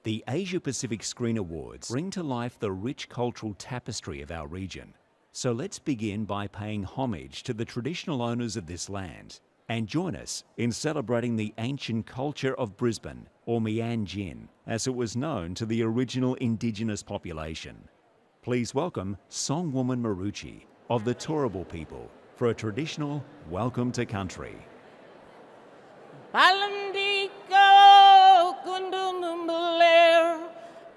The Asia Pacific Screen Awards bring to life the rich cultural tapestry of our region. So let's begin by paying homage to the traditional owners of this land and join us in celebrating the ancient culture of Brisbane, or Meanjin, as it was known to the original Indigenous population. Please welcome Songwoman Maroochy of the Turrbal people for a traditional Welcome to Country. Palandiko kundunumbuler,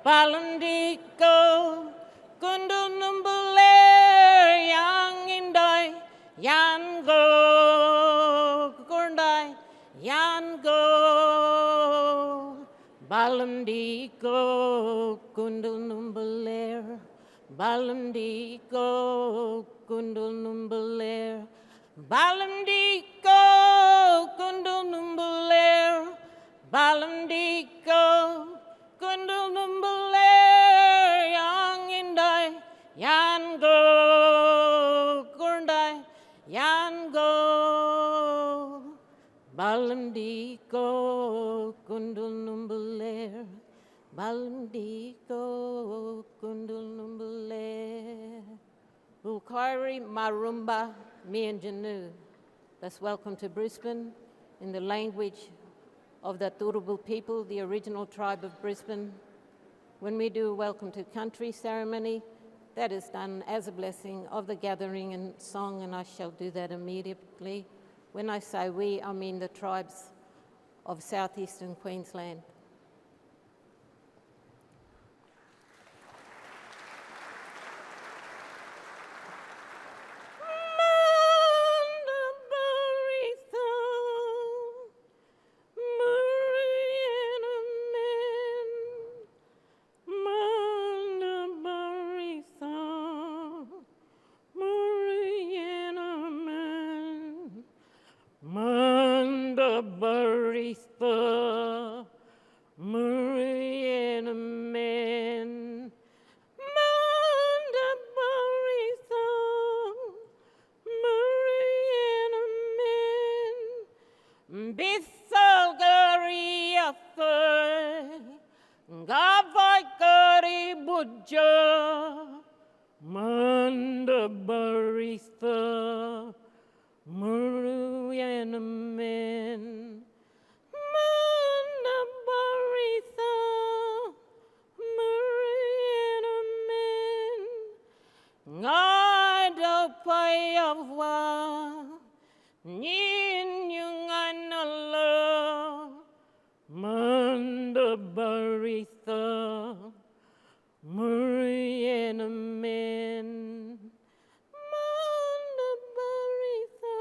Palandiko kundunumbuler, yang indai, yan go, kundai, yan go. Palandiko kundunumbuler, Palandiko kundunumbuler, Palandiko kundunumbuler, Palandiko kundunumbuler, yang indai, yan go, kundai, yan go. Palandiko kundunumbuler, Palandiko kundunumbuler. Bukhari Marumba Mianjanu. That's welcome to Brisbane in the language of the Turrbal people, the original tribe of Brisbane. When we do a welcome to country ceremony, that is done as a blessing of the gathering and song, and I shall do that immediately. When I say we, I mean the tribes of southeastern Queensland. Barista, Mariana men, Manda Barista, Mariana men, Bissal Gariatha, Gavai Gari Budja, Manda Barista, Mariana men. Payavwa, Nin Yunganala, Manda Baritha, Mariana men, Manda Baritha,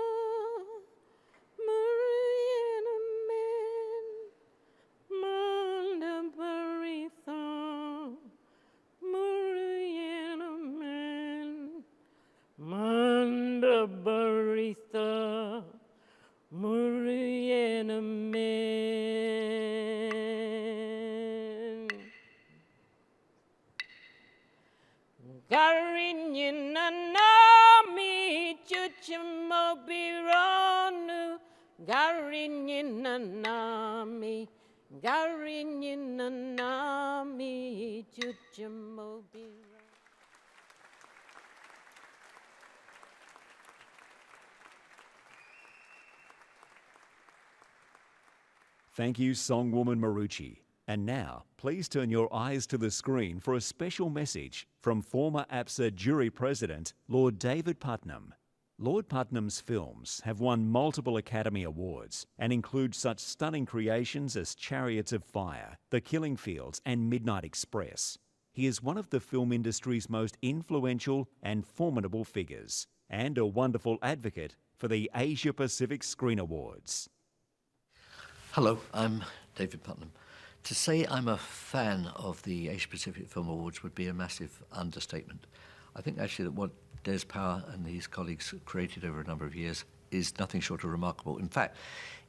Mariana men, Manda Baritha, Mariana men. Manda Barista, Mariana men. Garinyanami chuchimobiranu, Garinyanami, Garinyanami chuchimobiranu. Thank you, Songwoman Maroochy. And now, please turn your eyes to the screen for a special message from former APSA jury president, Lord David Putnam. Lord Putnam's films have won multiple Academy Awards and include such stunning creations as Chariots of Fire, The Killing Fields and Midnight Express. He is one of the film industry's most influential and formidable figures, and a wonderful advocate for the Asia Pacific Screen Awards. Hello, I'm David Putnam. To say I'm a fan of the Asia Pacific Film Awards would be a massive understatement. I think actually that what Des Power and his colleagues created over a number of years is nothing short of remarkable. In fact,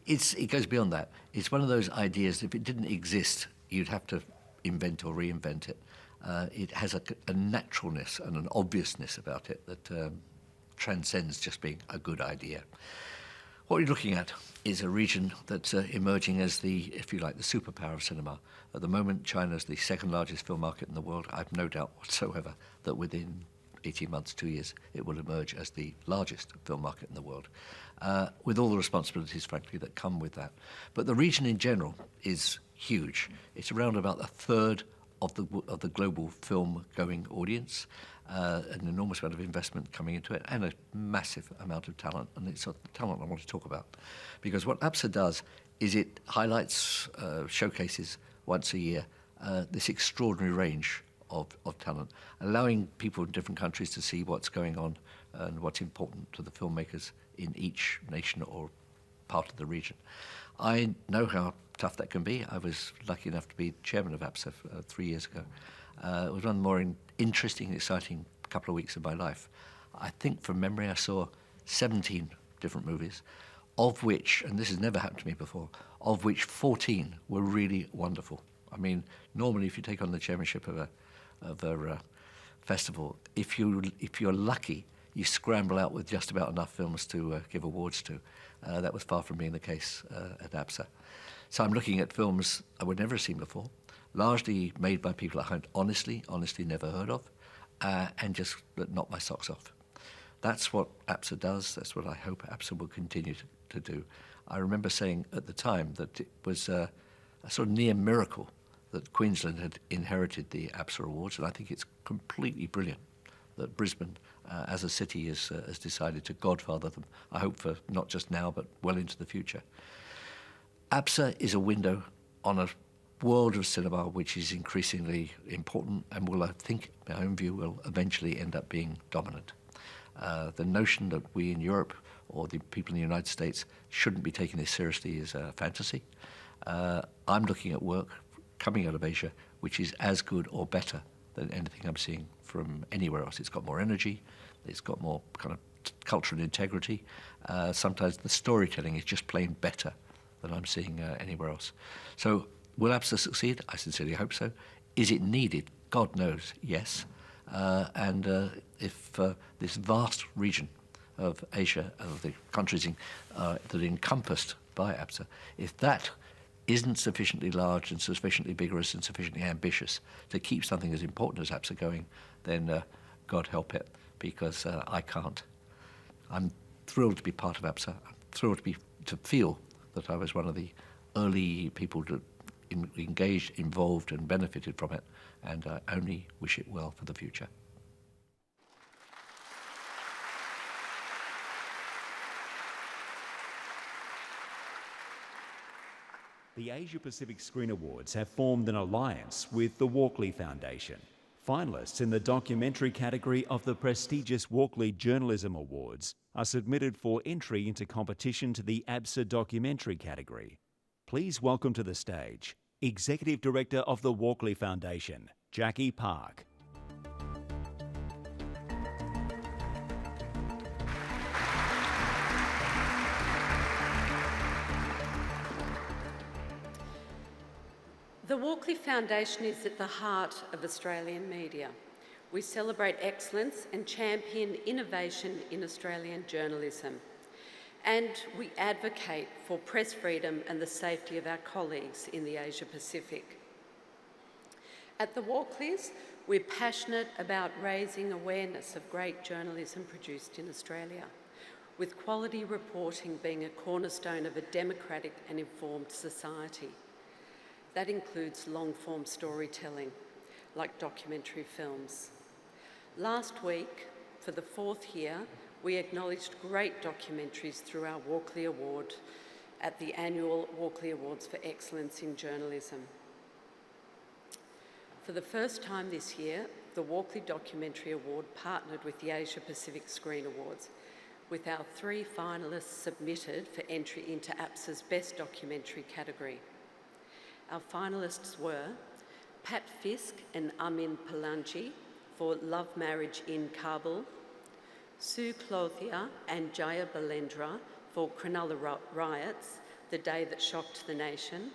it goes beyond that. It's one of those ideas that if it didn't exist, you'd have to invent or reinvent it. It has a naturalness and an obviousness about it that transcends just being a good idea. What you're looking at is a region that's emerging as the, if you like, the superpower of cinema. At the moment, China is the second largest film market in the world. I have no doubt whatsoever that within 18 months, 2 years, it will emerge as the largest film market in the world, with all the responsibilities, frankly, that come with that. But the region in general is huge. It's around about a third of the global film-going audience. An enormous amount of investment coming into it, and a massive amount of talent. And it's the talent I want to talk about. Because what APSA does is it highlights, showcases once a year, this extraordinary range of talent, allowing people in different countries to see what's going on and what's important to the filmmakers in each nation or part of the region. I know how tough that can be. I was lucky enough to be chairman of APSA 3 years ago. It was one of the more interesting and exciting couple of weeks of my life. I think from memory I saw 17 different movies, of which, and this has never happened to me before, of which 14 were really wonderful. I mean, normally if you take on the chairmanship of a festival, if you're lucky, you scramble out with just about enough films to give awards to. That was far from being the case at APSA. So I'm looking at films I would never have seen before, largely made by people I had honestly never heard of, and just knock my socks off. That's what APSA does. That's what I hope APSA will continue to do. I remember saying at the time that it was a sort of near miracle that Queensland had inherited the APSA Awards, and I think it's completely brilliant that Brisbane, as a city, has decided to godfather them, I hope for not just now, but well into the future. APSA is a window on a world of cinema which is increasingly important and will, I think, in my own view, will eventually end up being dominant. The notion that we in Europe or the people in the United States shouldn't be taking this seriously is a fantasy. I'm looking at work coming out of Asia which is as good or better than anything I'm seeing from anywhere else. It's got more energy, it's got more kind of cultural integrity. Sometimes the storytelling is just plain better than I'm seeing anywhere else. So will APSA succeed? I sincerely hope so. Is it needed? God knows, yes. If this vast region of Asia, of the countries that are encompassed by APSA, if that isn't sufficiently large and sufficiently vigorous and sufficiently ambitious to keep something as important as APSA going, then God help it, because I can't. I'm thrilled to be part of APSA. I'm thrilled to feel that I was one of the early people to engaged, involved and benefited from it, and I only wish it well for the future. The Asia Pacific Screen Awards have formed an alliance with the Walkley Foundation. Finalists in the documentary category of the prestigious Walkley Journalism Awards are submitted for entry into competition to the APSA documentary category. Please welcome to the stage Executive Director of the Walkley Foundation, Jackie Park. The Walkley Foundation is at the heart of Australian media. We celebrate excellence and champion innovation in Australian journalism. And we advocate for press freedom and the safety of our colleagues in the Asia Pacific. At the Walkleys, we're passionate about raising awareness of great journalism produced in Australia, with quality reporting being a cornerstone of a democratic and informed society. That includes long-form storytelling, like documentary films. Last week, for the 4th year, we acknowledged great documentaries through our Walkley Award at the annual Walkley Awards for Excellence in Journalism. For the first time this year, the Walkley Documentary Award partnered with the Asia Pacific Screen Awards, with our 3 finalists submitted for entry into APSA's Best Documentary category. Our finalists were Pat Fisk and Amin Palanji for Love Marriage in Kabul, Sue Clothier and Jaya Balendra for Cronulla Riots, the Day That Shocked the Nation,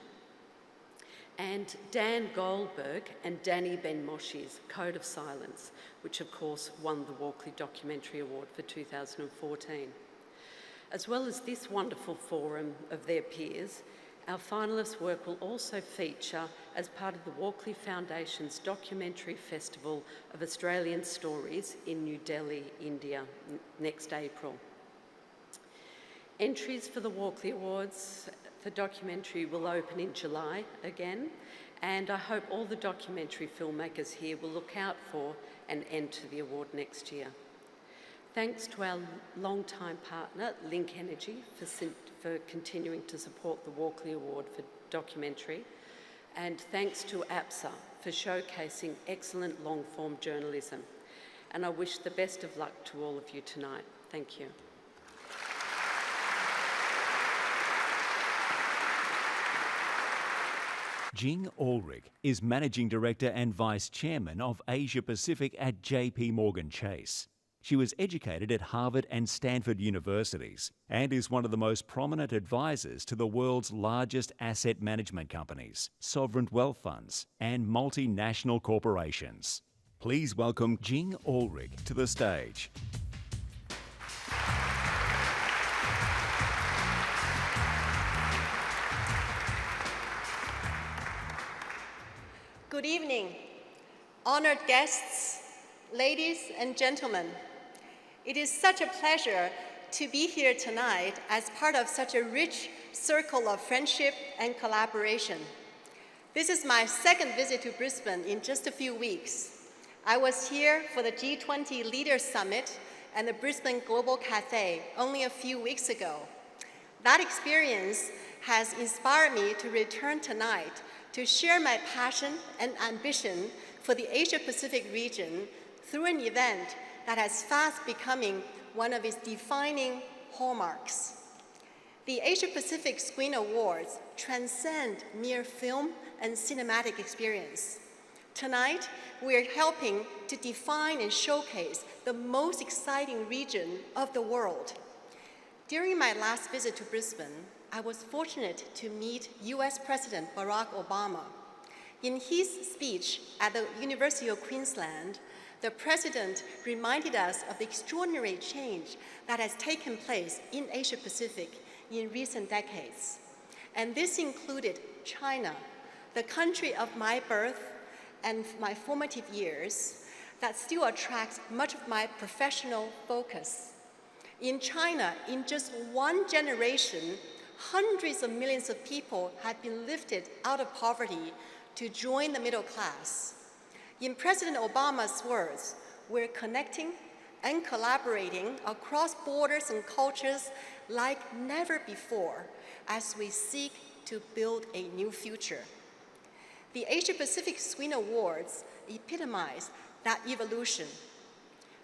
and Dan Goldberg and Danny Ben-Moshi's Code of Silence, which of course won the Walkley Documentary Award for 2014. As well as this wonderful forum of their peers, our finalists' work will also feature as part of the Walkley Foundation's Documentary Festival of Australian Stories in New Delhi, India, next April. Entries for the Walkley Awards for documentary will open in July again, and I hope all the documentary filmmakers here will look out for and enter the award next year. Thanks to our long-time partner, Link Energy, for continuing to support the Walkley Award for documentary, and thanks to APSA for showcasing excellent long-form journalism. And I wish the best of luck to all of you tonight. Thank you. Jing Ulrich is Managing Director and Vice Chairman of Asia Pacific at JP Morgan Chase. She was educated at Harvard and Stanford universities and is one of the most prominent advisors to the world's largest asset management companies, sovereign wealth funds, and multinational corporations. Please welcome Jing Ulrich to the stage. Good evening, honored guests, ladies and gentlemen. It is such a pleasure to be here tonight as part of such a rich circle of friendship and collaboration. This is my second visit to Brisbane in just a few weeks. I was here for the G20 Leaders Summit and the Brisbane Global Cafe only a few weeks ago. That experience has inspired me to return tonight to share my passion and ambition for the Asia-Pacific region through an event that has fast becoming one of its defining hallmarks. The Asia-Pacific Screen Awards transcend mere film and cinematic experience. Tonight, we are helping to define and showcase the most exciting region of the world. During my last visit to Brisbane, I was fortunate to meet US President Barack Obama. In his speech at the University of Queensland, the President reminded us of the extraordinary change that has taken place in Asia-Pacific in recent decades. And this included China, the country of my birth and my formative years, that still attracts much of my professional focus. In China, in just one generation, hundreds of millions of people have been lifted out of poverty to join the middle class. In President Obama's words, we're connecting and collaborating across borders and cultures like never before as we seek to build a new future. The Asia-Pacific Screen Awards epitomize that evolution.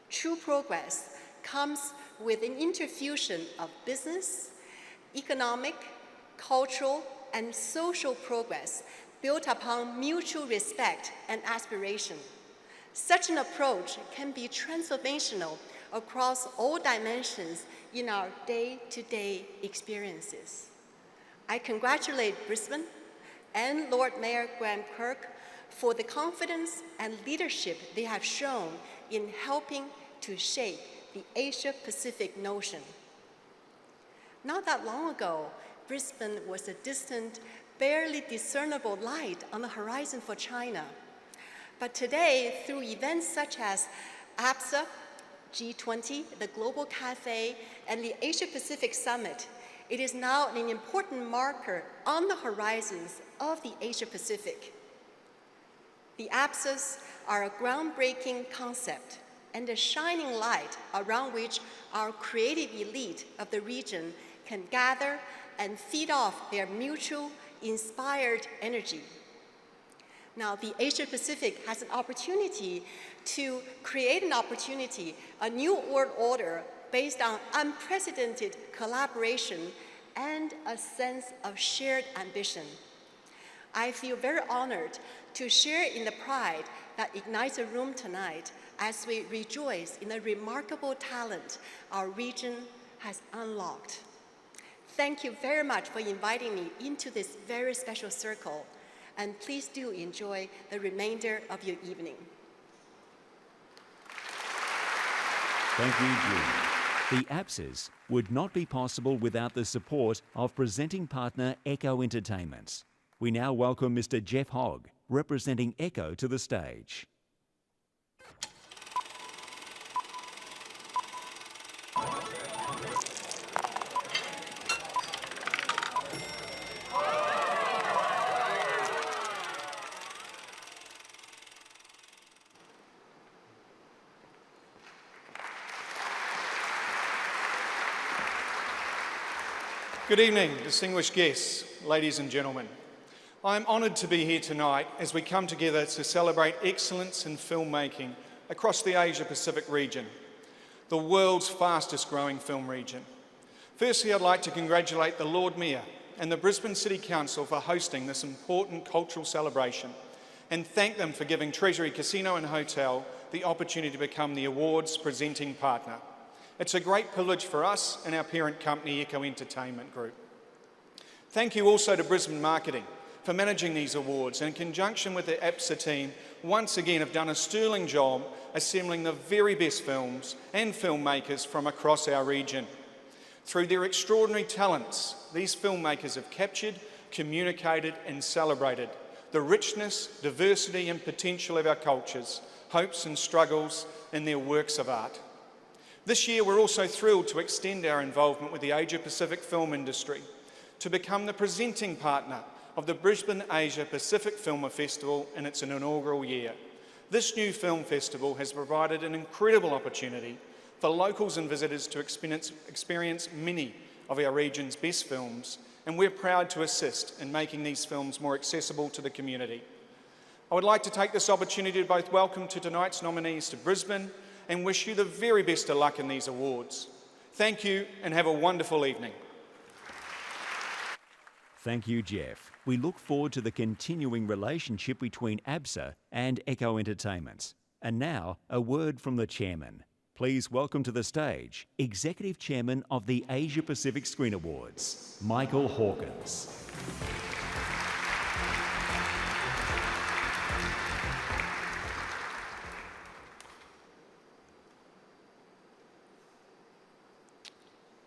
True progress comes with an interfusion of business, economic, cultural, and social progress built upon mutual respect and aspiration. Such an approach can be transformational across all dimensions in our day-to-day experiences. I congratulate Brisbane and Lord Mayor Graham Kirk for the confidence and leadership they have shown in helping to shape the Asia-Pacific notion. Not that long ago, Brisbane was a distant, barely discernible light on the horizon for China. But today, through events such as APSA, G20, the Global Cafe, and the Asia-Pacific Summit, it is now an important marker on the horizons of the Asia-Pacific. The APSAs are a groundbreaking concept and a shining light around which our creative elite of the region can gather and feed off their mutual inspired energy. Now, the Asia-Pacific has an opportunity to create a new world order based on unprecedented collaboration and a sense of shared ambition. I feel very honored to share in the pride that ignites the room tonight as we rejoice in the remarkable talent our region has unlocked. Thank you very much for inviting me into this very special circle, and please do enjoy the remainder of your evening. Thank you, Jing. The APSAs would not be possible without the support of presenting partner Echo Entertainment. We now welcome Mr. Jeff Hogg, representing Echo, to the stage. Good evening, distinguished guests, ladies and gentlemen. I'm honoured to be here tonight as we come together to celebrate excellence in filmmaking across the Asia-Pacific region, the world's fastest growing film region. Firstly, I'd like to congratulate the Lord Mayor and the Brisbane City Council for hosting this important cultural celebration and thank them for giving Treasury Casino and Hotel the opportunity to become the awards presenting partner. It's a great privilege for us and our parent company, Echo Entertainment Group. Thank you also to Brisbane Marketing for managing these awards, and in conjunction with the APSA team, once again have done a sterling job assembling the very best films and filmmakers from across our region. Through their extraordinary talents, these filmmakers have captured, communicated and celebrated the richness, diversity and potential of our cultures, hopes and struggles in their works of art. This year, we're also thrilled to extend our involvement with the Asia-Pacific film industry to become the presenting partner of the Brisbane Asia-Pacific Film Festival in its inaugural year. This new film festival has provided an incredible opportunity for locals and visitors to experience many of our region's best films, and we're proud to assist in making these films more accessible to the community. I would like to take this opportunity to both welcome to tonight's nominees to Brisbane and wish you the very best of luck in these awards. Thank you and have a wonderful evening. Thank you, Jeff. We look forward to the continuing relationship between APSA and Echo Entertainment. And now, a word from the Chairman. Please welcome to the stage Executive Chairman of the Asia Pacific Screen Awards, Michael Hawkins.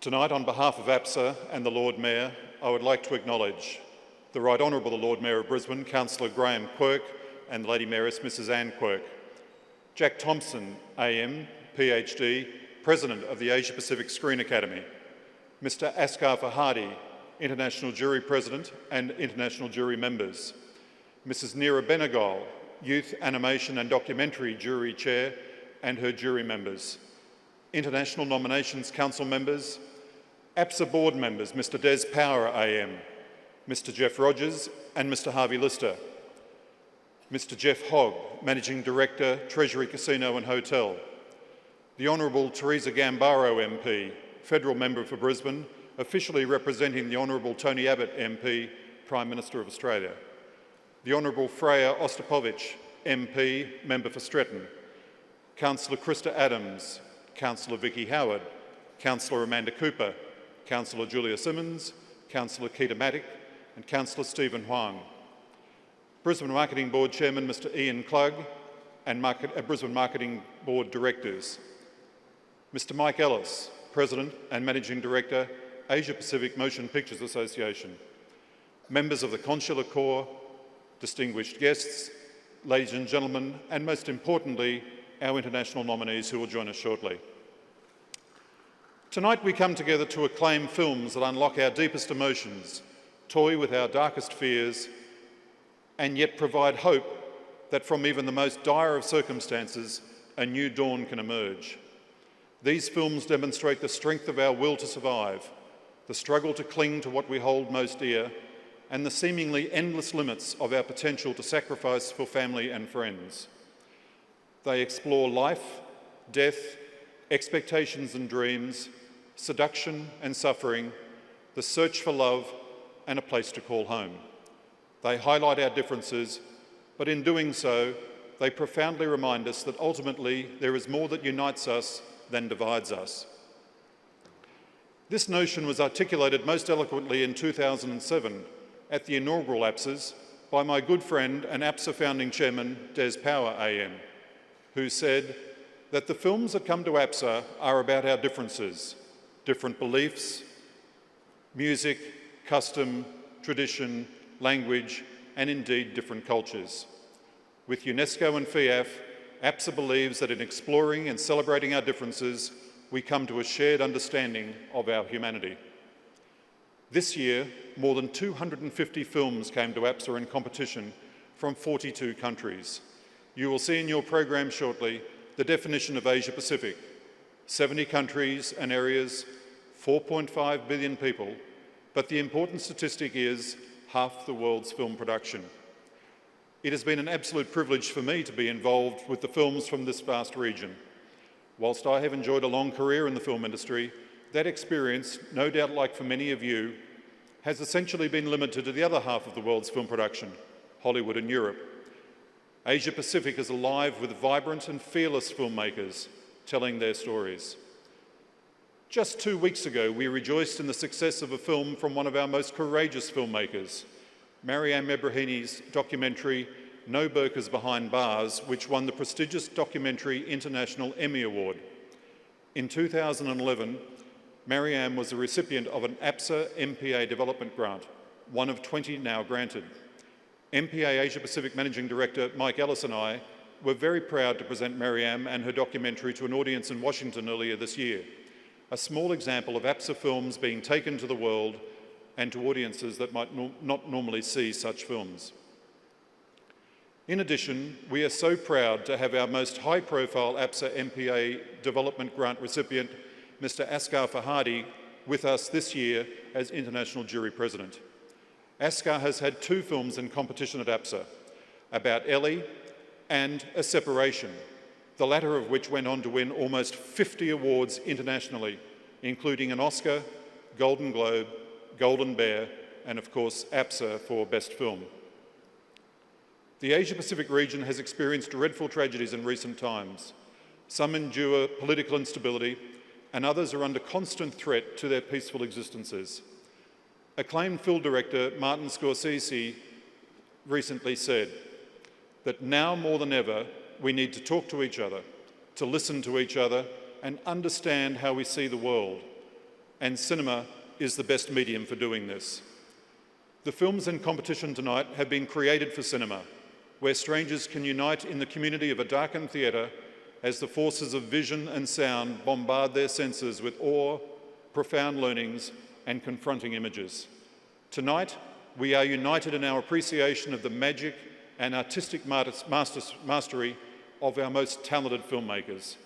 Tonight, on behalf of APSA and the Lord Mayor, I would like to acknowledge the Right Honourable the Lord Mayor of Brisbane, Councillor Graham Quirk, and Lady Mayoress Mrs Anne Quirk. Jack Thompson, AM, PhD, President of the Asia Pacific Screen Academy. Mr Askar Fahadi, International Jury President and International Jury Members. Mrs Neera Benegol, Youth Animation and Documentary Jury Chair and her jury members. International Nominations Council members, APSA board members, Mr Des Power AM, Mr Jeff Rogers and Mr Harvey Lister, Mr Jeff Hogg, Managing Director, Treasury Casino and Hotel, the Honourable Teresa Gambaro MP, Federal Member for Brisbane, officially representing the Honourable Tony Abbott MP, Prime Minister of Australia, the Honourable Freya Ostapovich MP, Member for Stretton, Councillor Krista Adams, Councillor Vicky Howard, Councillor Amanda Cooper, Councillor Julia Simmons, Councillor Keita Matic and Councillor Stephen Huang. Brisbane Marketing Board Chairman Mr Ian Klug and Brisbane Marketing Board Directors. Mr Mike Ellis, President and Managing Director, Asia Pacific Motion Pictures Association. Members of the Consular Corps, distinguished guests, ladies and gentlemen, and most importantly, our international nominees who will join us shortly. Tonight we come together to acclaim films that unlock our deepest emotions, toy with our darkest fears, and yet provide hope that from even the most dire of circumstances, a new dawn can emerge. These films demonstrate the strength of our will to survive, the struggle to cling to what we hold most dear, and the seemingly endless limits of our potential to sacrifice for family and friends. They explore life, death, expectations and dreams, seduction and suffering, the search for love, and a place to call home. They highlight our differences, but in doing so, they profoundly remind us that ultimately there is more that unites us than divides us. This notion was articulated most eloquently in 2007 at the inaugural APSAs by my good friend and APSA founding chairman, Des Power AM, who said, that the films that come to APSA are about our differences, different beliefs, music, custom, tradition, language, and indeed different cultures. With UNESCO and FIAF, APSA believes that in exploring and celebrating our differences, we come to a shared understanding of our humanity. This year, more than 250 films came to APSA in competition from 42 countries. You will see in your program shortly the definition of Asia Pacific: 70 countries and areas, 4.5 billion people, but the important statistic is half the world's film production. It has been an absolute privilege for me to be involved with the films from this vast region. Whilst I have enjoyed a long career in the film industry, that experience, no doubt like for many of you, has essentially been limited to the other half of the world's film production, Hollywood and Europe. Asia Pacific is alive with vibrant and fearless filmmakers telling their stories. Just 2 weeks ago, we rejoiced in the success of a film from one of our most courageous filmmakers, Mariam Ebrahini's documentary, No Burqas Behind Bars, which won the prestigious Documentary International Emmy Award. In 2011, Mariam was the recipient of an APSA MPA development grant, one of 20 now granted. MPA Asia Pacific Managing Director Mike Ellis and I were very proud to present Mariam and her documentary to an audience in Washington earlier this year, a small example of APSA films being taken to the world and to audiences that might not normally see such films. In addition, we are so proud to have our most high-profile APSA MPA development grant recipient, Mr. Asghar Farhadi, with us this year as International Jury President. Asghar has had 2 films in competition at APSA, About Ellie and A Separation, the latter of which went on to win almost 50 awards internationally, including an Oscar, Golden Globe, Golden Bear, and of course APSA for Best Film. The Asia-Pacific region has experienced dreadful tragedies in recent times. Some endure political instability, and others are under constant threat to their peaceful existences. Acclaimed film director Martin Scorsese recently said that now more than ever, we need to talk to each other, to listen to each other, and understand how we see the world. And cinema is the best medium for doing this. The films in competition tonight have been created for cinema, where strangers can unite in the community of a darkened theatre as the forces of vision and sound bombard their senses with awe, profound learnings, and confronting images. Tonight, we are united in our appreciation of the magic and artistic mastery of our most talented filmmakers.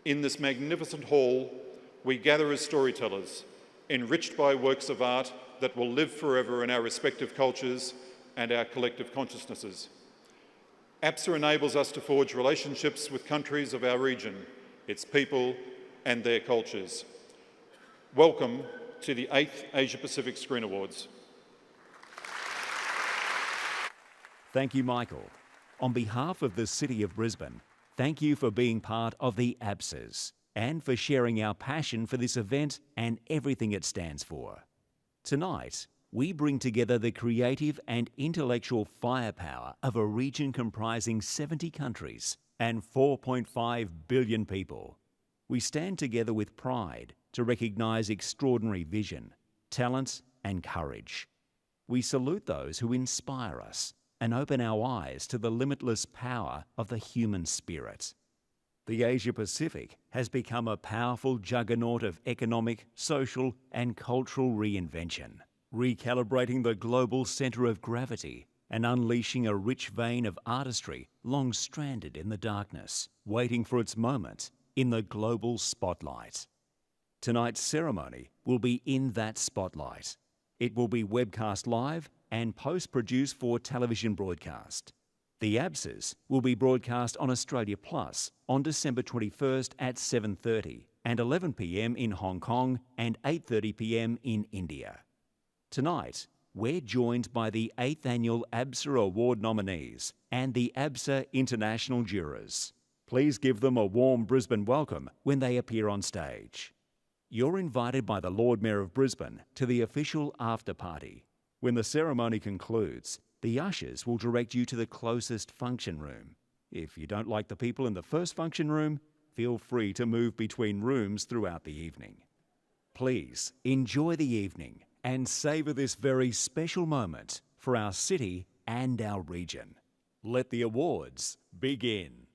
In this magnificent hall, we gather as storytellers, enriched by works of art that will live forever in our respective cultures and our collective consciousnesses. APSA enables us to forge relationships with countries of our region, its people and their cultures. Welcome to the 8th Asia Pacific Screen Awards. Thank you, Michael. On behalf of the City of Brisbane, thank you for being part of the APSAs and for sharing our passion for this event and everything it stands for. Tonight, we bring together the creative and intellectual firepower of a region comprising 70 countries and 4.5 billion people. We stand together with pride to recognise extraordinary vision, talent and courage. We salute those who inspire us and open our eyes to the limitless power of the human spirit. The Asia Pacific has become a powerful juggernaut of economic, social and cultural reinvention, recalibrating the global centre of gravity and unleashing a rich vein of artistry long stranded in the darkness, waiting for its moment in the global spotlight. Tonight's ceremony will be in that spotlight. It will be webcast live and post-produced for television broadcast. The APSAs will be broadcast on Australia Plus on December 21st at 7:30 and 11 p.m. in Hong Kong and 8:30 p.m. in India. Tonight, we're joined by the 8th Annual APSA Award nominees and the APSA International Jurors. Please give them a warm Brisbane welcome when they appear on stage. You're invited by the Lord Mayor of Brisbane to the official after party. When the ceremony concludes, the ushers will direct you to the closest function room. If you don't like the people in the first function room, feel free to move between rooms throughout the evening. Please enjoy the evening and savour this very special moment for our city and our region. Let the awards begin.